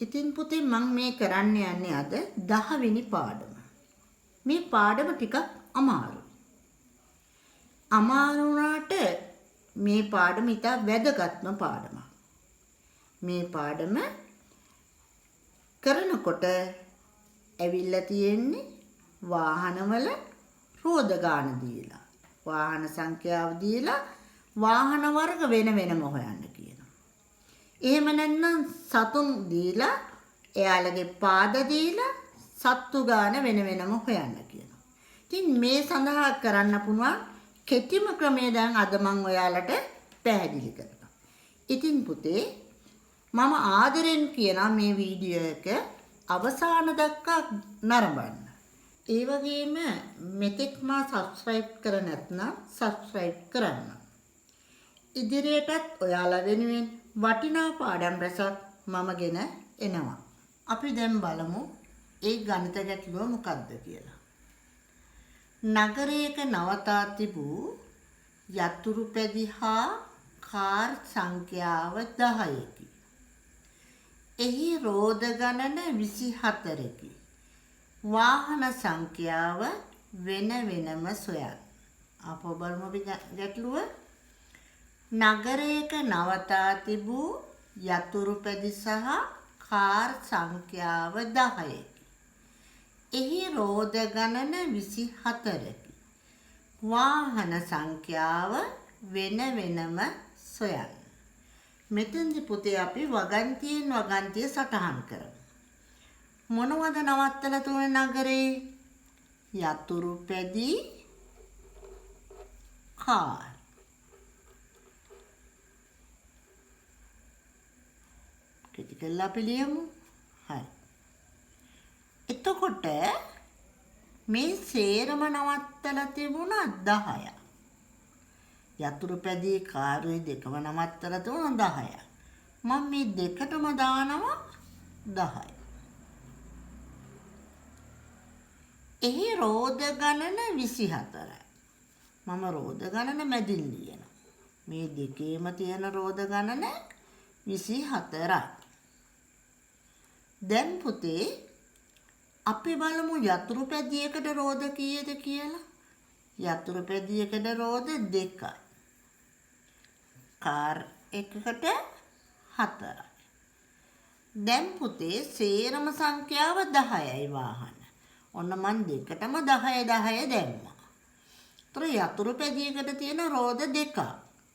ඉතින් පුතේ මම මේ කරන්න යන්නේ අද 10 වෙනි පාඩම. මේ පාඩම ටිකක් අමාරුයි. අමාරු වුණාට මේ පාඩම ඉතා වැදගත්ම පාඩමක්. මේ පාඩම කරනකොට ඇවිල්ලා තියෙන්නේ වාහනවල රෝද ගාන දීලා. වාහන සංඛ්‍යාව දීලා වාහන වර්ග වෙන වෙනම හොයන්න කියනවා. එහෙම නැත්නම් සතුන් දීලා එයාලගේ පාද දීලා සත්තු ගාන වෙන වෙනම හොයන්න කියනවා. ඉතින් මේ සඳහා කරන්න පුළුවන් කෙටිම ක්‍රමය දැන් අද මම ඔයාලට පැහැදිලි කරනවා. ඉතින් පුතේ මම ආදරෙන් කියනවා මේ වීඩියෝ එක අවසාන දක්වා නරඹන්න. ඒ වගේම මෙතෙක් මා subscribe කර නැත්නම් subscribe කරන්න. ඉදිරියටත් ඔයාලා වෙනුවෙන් වටිනා පාඩම් රැසක් මම ගෙන එනවා. අපි දැන් බලමු ඒ ගණිත ගැටලුව මොකක්ද කියලා. නගරයක නවතා තිබූ යතුරු පැදි හා කාර් සංඛ්‍යාව 10කි. එහි රෝද ගණන 24කි. වාහන සංඛ්‍යාව වෙන වෙනම සොයන්න. අපෝ බලමු අපි ගැටලුව. නගරයක නවතා තිබූ යතුරු පැදි සහ කාර් සංඛ්‍යාව 10කි. එහි රෝද ගණන 24කි. වාහන සංඛ්‍යාව වෙන වෙනම සොයන්න. මෙතෙන්දි පුතේ අපි වගන්තියෙන් වගන්තිය සටහන් කරමු. මොනවද නවත්තලා තුනේ නගරේ? යතුරු පැදි කාර්. කෙටි කරලා අපි ලියමු. හරි. එතකොට මේ සේරම නවත්තලා තිබුණා 10ක්. යතුරු පැදි කාර්යය දෙකම නවත්තලා තිබුණා 10ක්. මම මේ දෙකටම දානවා 10යි. එහි රෝද ගණන 24යි. මම රෝද ගණන මැදින් ලියනවා. මේ දෙකේම තියෙන රෝද ගණන 24යි. දැන් පුතේ අපි බලමු යතුරු පැදියකට රෝද කීයද කියලා. යතුරු පැදියකට රෝද 2යි. කාර් එකකට 4යි. දැන් පුතේ සේරම සංඛ්‍යාව 10යි වාහන. ඔන්න මන් දෙකටම 10 දැම්මා. ඒතර යතුරු පැදියකට තියෙන රෝද 2ක්.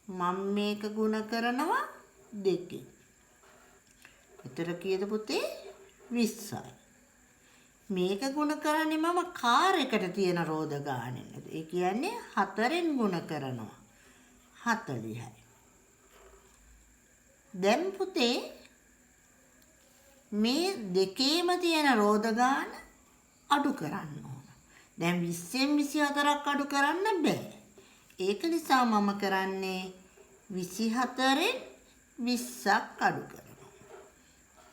මම මේක ගුණ කරනවා 2කින්. එතන කීයද පුතේ? 20යි. මේක ගුණ කරන්නේ මම කාර් එකට තියෙන රෝද ගානෙන්. ඒ කියන්නේ 4ෙන් ගුණ කරනවා 40යි. දැන් පුතේ මේ දෙකේම තියෙන රෝද ගාන අඩු කරන්න ඕන. දැන් 20ෙන් 24ක් අඩු කරන්න බෑ. ඒක නිසා මම කරන්නේ 24ෙන් 20ක් අඩු කරනවා.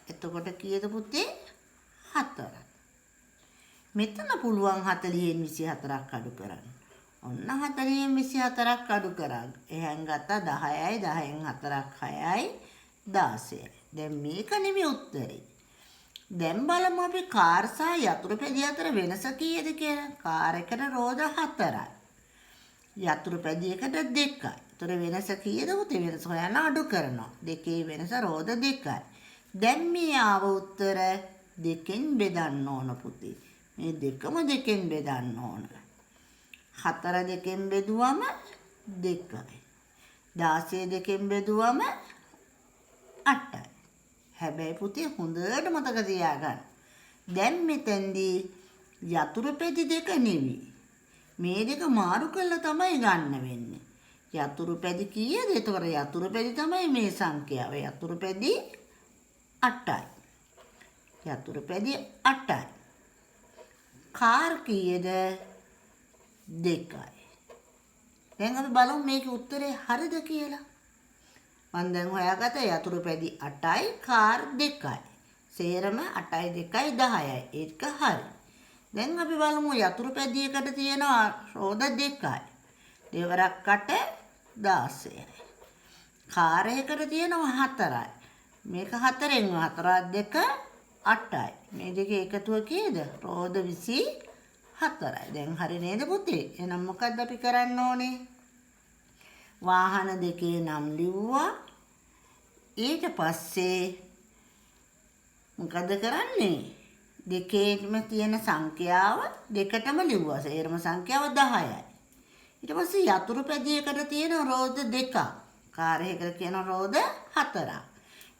එතකොට කීයද පුතේ? 4යි. මෙතන පුළුවන් 40න් 24ක් අඩු කරන්න. ඔන්න 40න් 24ක් අඩු කරා. එහෙන් ගත්තා 10යි 10න් 4ක් 6යි 16යි. දැන් මේක නෙමෙයි උත්තරේ. දැන් බලමු අපි කාර් සහ යතුරු පැදිය අතර වෙනස කීයද කියලා. කාර් එකට රෝද 4යි. යතුරු පැදියකට 2යි. ඒතර වෙනස කීයද පුතේ? වෙනස හොයන්න අඩු කරනවා. දෙකේ වෙනස රෝද 2යි. දැන් මේ ආව උත්තර දෙකෙන් බෙදන්න ඕන පුතේ. මේ දෙකම දෙකෙන් බෙදන්න ඕන. 4 දෙකෙන් බෙදුවම 2යි. 16 දෙකෙන් බෙදුවම 8යි. හැබැයි පුතේ හොඳට මතක තියාගන්න. දැන් මෙතෙන්දී යතුරු පැදි දෙක නෙවි. මේ දෙක මාරු කරලා තමයි ගන්න වෙන්නේ. යතුරු පැදි කීයද? ඒතකොට යතුරු පැදි තමයි මේ සංඛ්‍යාව. යතුරු පැදි 8යි. යතුරු පැදි 8යි. කාර් කීයද? 2යි. දැන් අපි බලමු මේකේ උත්තරේ හරිද කියලා. මම දැන් හොයාගත්ත යතුරු පැදි 8යි කාර් 2යි. සේරම 8යි 2යි 10යි. ඒක හරි. දැන් අපි බලමු යතුරු පැදියකට තියෙන රෝද 2යි. දෙවරක් 8 16යි. කාර් එකකට තියෙනවා 4යි. මේක 4න් 4 2 8යි. මේ දෙකේ එකතුව කීයද? රෝධ 24යි. දැන් හරි නේද පුතේ? එහෙනම් මොකද්ද අපි කරන්න ඕනේ? වාහන දෙකේ නම් ලිව්වා. ඊට පස්සේ මොකද කරන්නේ? දෙකේම තියෙන සංඛ්‍යාව දෙකටම ලිව්වා. සේරම සංඛ්‍යාව 10යි. ඊට පස්සේ යතුරු පැදියකට තියෙන රෝධ දෙකක්. කාර්යයකට කියන රෝධ 4ක්.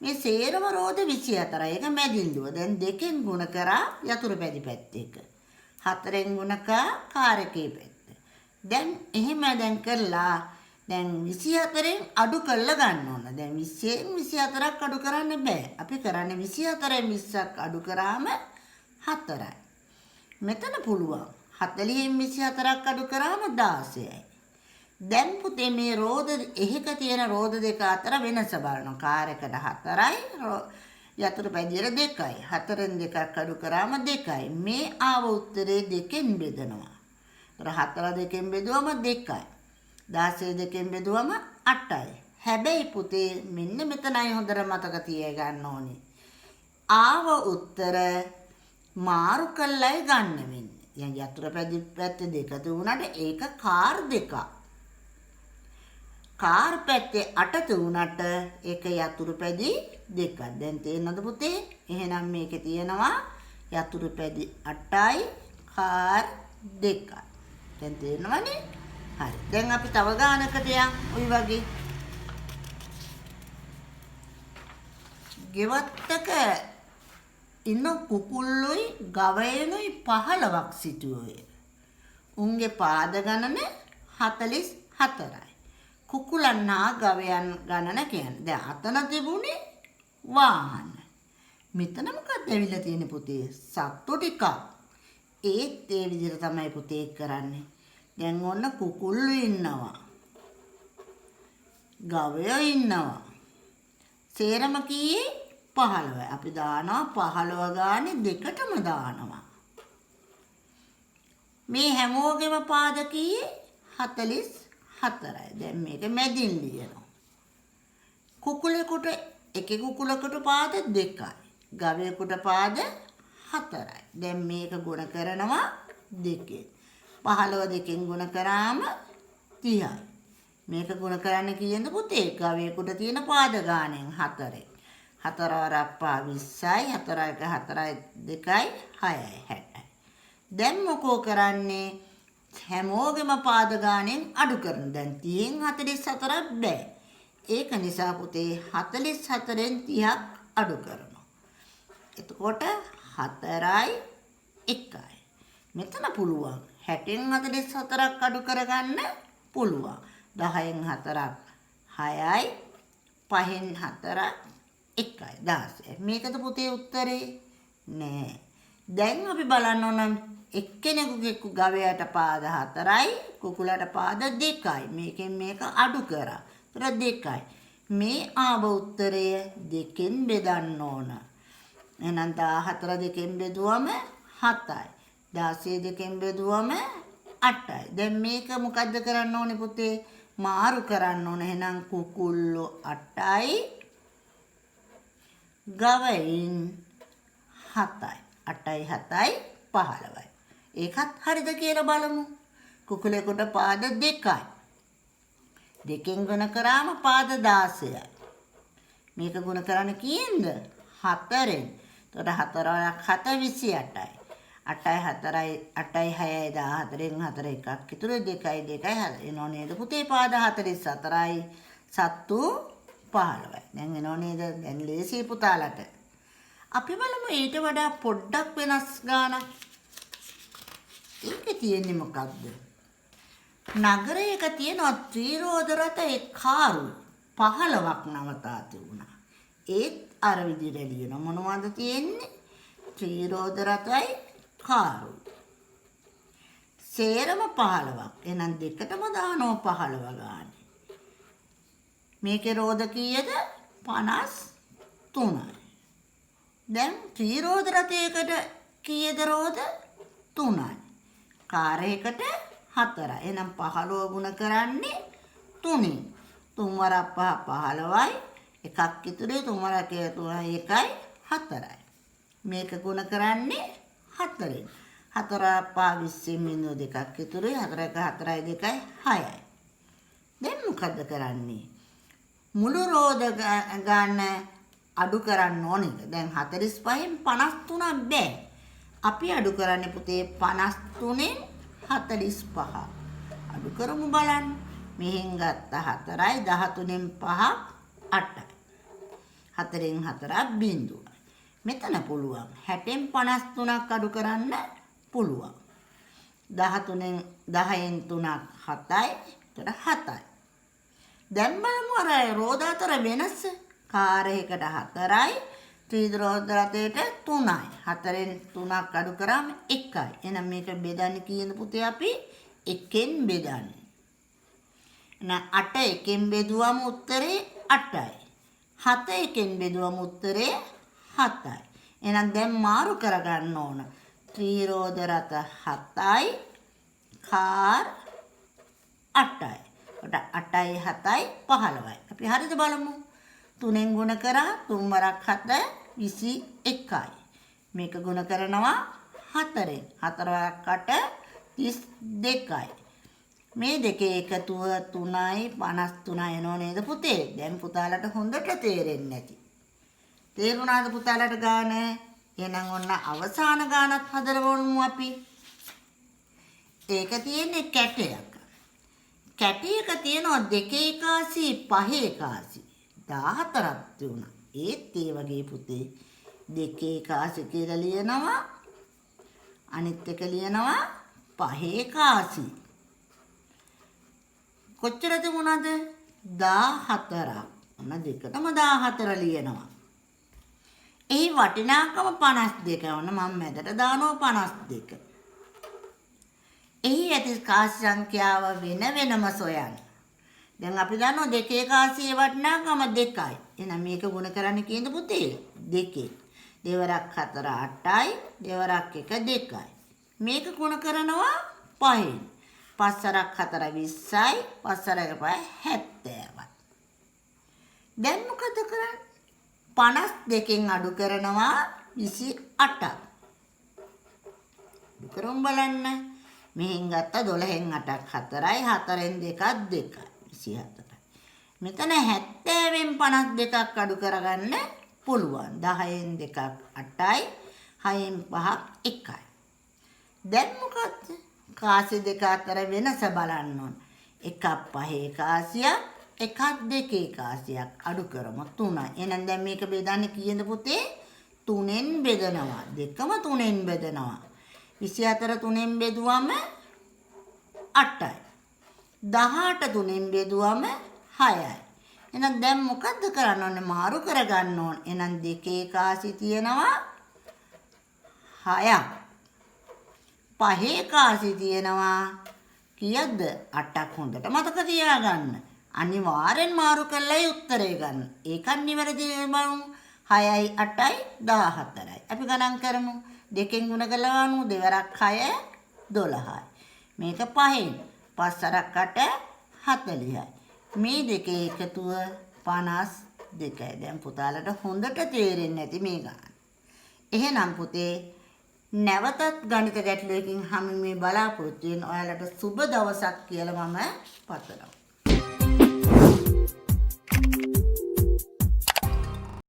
මේ සේරම රෝධ 24යි. ඒක මැදින් ලිව්වා. දැන් දෙකෙන් ගුණ කරා යතුරු පැදි පැත්ත එක. 4ෙන් ගුණ කරා කාර්යකේ පැත්ත. දැන් එහෙම දැන් කරලා දැන් 24න් අඩු කරලා ගන්න ඕන. දැන් 20න් 24ක් අඩු කරන්න බෑ. අපි කරන්නේ 24න් 20ක් අඩු කරාම 4යි. මෙතන පුළුවන්. 40න් 24ක් අඩු කරාම 16යි. දැන් පුතේ මේ රෝධ එහෙක තියෙන රෝධ දෙක අතර වෙනස බලනවා. කාර්යකට 4යි යතුරු පැදියට 2යි. 4න් 2ක් අඩු කරාම 2යි. මේ ආව උත්තරේ දෙකෙන් බෙදනවා. ඒතර 4 දෙකෙන් බෙදුවම 2යි. 16 දෙකෙන් බෙදුවම 8යි. හැබැයි පුතේ මෙන්න මෙතනයි හොඳට මතක තියාගන්න ඕනේ. ආව උත්තර මාරු කළයි ගන්න වෙන්නේ. දැන් යතුරු පැත්ත දෙක තුනට ඒක කාර් දෙකක්. කාර් පැත්තේ 8 තුනට ඒක යතුරු පැදි දෙකක්. දැන් තේරෙනවද පුතේ? එහෙනම් මේකේ තියෙනවා යතුරු පැදි 8යි කාර් දෙකයි. දැන් තේරෙනවනේ? හරි. දැන් අපි තව ගානකට යන්. ওই වගේ. ගෙවත්තක ඉන්න කුකුල්ලුයි ගවයනුයි 15ක් සිටුවෝය. උන්ගේ පාද ගණන 44යි. කුකුලන් හා ගවයන් ගණන කියන්නේ. දැන් අතන තිබුණේ වාහන. මෙතන මොකක්ද ඇවිල්ලා තියෙන්නේ පුතේ? සත්තු ටිකක්. ඒත් ඒ විදිහට තමයි පුතේ කරන්නේ. දැන් ඔන්න කුකුල්ලු ඉන්නවා. ගවයෝ ඉන්නවා. සේරම කීයේ 15යි. අපි දානවා 15 ගානේ දෙකටම දානවා. මේ හැමෝගෙම පාද කීයේ 44යි. දැන් මේක මැදින් ලියනවා. කුකුලෙකුට එක කුකුලකට පාද 2යි. ගවයෙකුට පාද 4යි. දැන් මේක ගුණ කරනවා 2. 15 දෙකෙන් ගුණ කරාම 30යි. මේක ගුණ කරන්න කීයද පුතේ? ගවයෙකුට තියෙන පාද ගානෙන් 4යි. 4 වරක් 20යි. 4 එක 4යි 2යි 6යි 60යි. දැන් මොකෝ කරන්නේ? හැමෝගෙම පාද ගානෙන් අඩු කරන. දැන් 30න් 44ක් බෑ. ඒක නිසා පුතේ 44න් 30ක් අඩු කරනවා. එතකොට 4යි 1යි. මෙතන පුළුවන් 60න් 44ක් අඩු කරගන්න පුළුවන්. 10න් 4ක් 6යි 5න් 4ක් 1යි 16. මේකද පුතේ උත්තරේ? නෑ. දැන් අපි බලන්න ඕන එක්කෙනෙකුගේ ගවයාට පාද 4යි කුකුලට පාද 2යි. මේකෙන් මේක අඩු කරා. ඒතර 2යි. මේ ආව උත්තරය දෙකෙන් බෙදන්න ඕන. එහෙනම් 14 දෙකෙන් බෙදුවම 7යි. 16 දෙකෙන් බෙදුවම 8යි. දැන් මේක මොකද්ද කරන්න ඕනේ පුතේ? මාරු කරන්න ඕනේ. එහෙනම් කුකුල්ලෝ 8යි ගවයින් 7යි. 8යි 7යි 15යි. ඒකත් හරිද කියලා බලමු. කුකුලෙකුට පාද 2යි. දෙකෙන් ගුණ කරාම පාද 16යි. මේක ගුණ කරන්න කීයෙන්ද? 4ෙන්. එතකොට 4 7 28යි. 8යි 4යි 8යි 6යි 14න් 4 එකක්. ඉතුරු 2යි 2යි එනෝ නේද පුතේ? පාද 44යි සත්තු 15යි. දැන් එනෝ නේද? දැන් ලේසි පුතාලට. අපි බලමු ඊට වඩා පොඩ්ඩක් වෙනස් ගානක්. ඒකේ තියෙන්නේ මොකක්ද? නගරයක තියෙන ත්‍රිරෝද රථයේ කාරු 15ක් නවතා තිබුණා. ඒත් අර විදිහට ලියන මොනවද තියෙන්නේ? ත්‍රිරෝද රථයි කාරු. සේරම 15ක්. එහෙනම් දෙකටම දානවා 15 ගානේ. මේකේ රෝද කීයද? 53යි. දැන් ත්‍රිරෝද රථයකට කීයද රෝද? 3යි. කාර්යයකට 4යි. එහෙනම් 15 ගුණ කරන්නේ 3න්. 3 වරක් 5 15යි. එකක් ඉතුරුයි 3 රැකේ 3යි 1යි 4යි. මේක ගුණ කරන්නේ 4ෙන්. 4 5 20 බිඳුව දෙකක් ඉතුරුයි 4 1 4යි 2යි 6යි. දැන් මොකද කරන්නේ? මුළු රෝධ ගන්න අඩු කරන්න ඕනේද? දැන් 45න් 53ක් බෑ. අපි අඩු කරන්නේ පුතේ 53න් 45. අඩු කරමු බලන්න. මෙහෙන් ගත්ත 4යි 13න් 5ක් 8යි. 4න් 4ක් බිඳුව. මෙතන පුළුවන් 60න් 53ක් අඩු කරන්න පුළුවන්. 10න් 3ක් 7යි. එතකොට 7යි. දැන් බලමු අර රෝධ අතර වෙනස. කාර් එකකට 4යි ත්‍රිරෝධ රථයට 3යි. 4න් 3ක් අඩු කරාම 1යි. එහෙනම් මේක බෙදන්නේ කීයද පුතේ අපි 1ෙන් බෙදන්නේ. එහෙනම් 8 1ෙන් බෙදුවම උත්තරේ 8යි. 7 1ෙන් බෙදුවම උත්තරේ 7යි. එහෙනම් දැන් මාරු කරගන්න ඕන. ත්‍රිරෝධ රථ 7යි කාර් 8යි. කොට 8යි 7යි 15යි. අපි හරියට බලමු. 3ෙන් ගුණ කරා 3 වරක් 7 21යි. මේක ගුණ කරනවා 4ෙන්. 4 වරක් 8 32යි. මේ දෙකේ එකතුව 3යි 53 එනෝ නේද පුතේ? දැන් පුතාලට හොඳට තේරෙන්නේ නැති. තේරුණාද පුතාලට ගාන? එහෙනම් ඔන්න අවසාන ගානත් හදරවමු අපි. ඒක තියෙන්නේ කැටයක්. කැටයක තියෙනවා 2 එකාසි 5 එකාසි 14ක් තියුණා. ඒත් ඒ වගේ පුතේ 2 එකාසි කියලා ලියනවා. අනිත් එක ලියනවා 5 එකාසි. කොච්චර තිබුණාද? 14ක්. ඔන්න දෙකටම 14 ලියනවා. එහි වටිනාකම 52. ඔන්න මම මැදට දානවා 52. එහි ඇති කාසි සංඛ්‍යාව වෙන වෙනම සොයන්න. දැන් අපි දන්නවා 2 එකාසියේ වටිනාකම 2යි. එහෙනම් මේක ගුණ කරන්න කීයද පුතේ? 2. දෙවරක් 4 8යි, දෙවරක් 1 2යි. මේක ගුණ කරනවා 5න්. 5 වරක් 4 20යි, 5 වරක් 5 70යි. දැන් මොකද කරන්නේ? 52න් අඩු කරනවා 28ක්. කරමු බලන්න. මෙහෙන් ගත්ත 12න් 8ක් 4යි 4න් 2ක් 2යි 27යි. මෙතන 70න් 52ක් අඩු කරගන්න පුළුවන්. 10න් 2ක් 8යි 6න් 5ක් 1යි. දැන් මොකද්ද? කාසි දෙක අතර වෙනස බලන්න ඕන. එකක් 5 කාසියක් එකක් 2 කාසියක් අඩු කරමු 3යි. එහෙනම් දැන් මේක බෙදන්නේ කීයද පුතේ? 3ෙන් බෙදනවා. දෙකම 3ෙන් බෙදනවා. 24 3ෙන් බෙදුවම 8යි. 18 3ෙන් බෙදුවම 6යි. එහෙනම් දැන් මොකද්ද කරන්න ඕනේ? මාරු කරගන්න ඕනේ. එහෙනම් 2 කාසි තියෙනවා 6ක්. 5 කාසි තියෙනවා කීයද? 8ක්. හොඳට මතක තියාගන්න. අනිවාර්යෙන් මාරු කරලායි උත්තරේ ගන්න. ඒකත් නිවැරදි බලමු. 6යි 8යි 14යි. අපි ගණන් කරමු. 2ෙන් ගුණ කළාම දෙවරක් 6 12යි. මේක 5න් 5 වරක් 8 40යි. මේ දෙකේ එකතුව 52යි. දැන් පුතාලට හොඳට තේරෙන්නේ නැති මේ ගාන. එහෙනම් පුතේ නැවතත් ගණිත ගැටලුවකින් හමු මේ බලාපොරොත්තු වෙන ඔයාලට සුබ දවසක් කියලා මම පතනවා.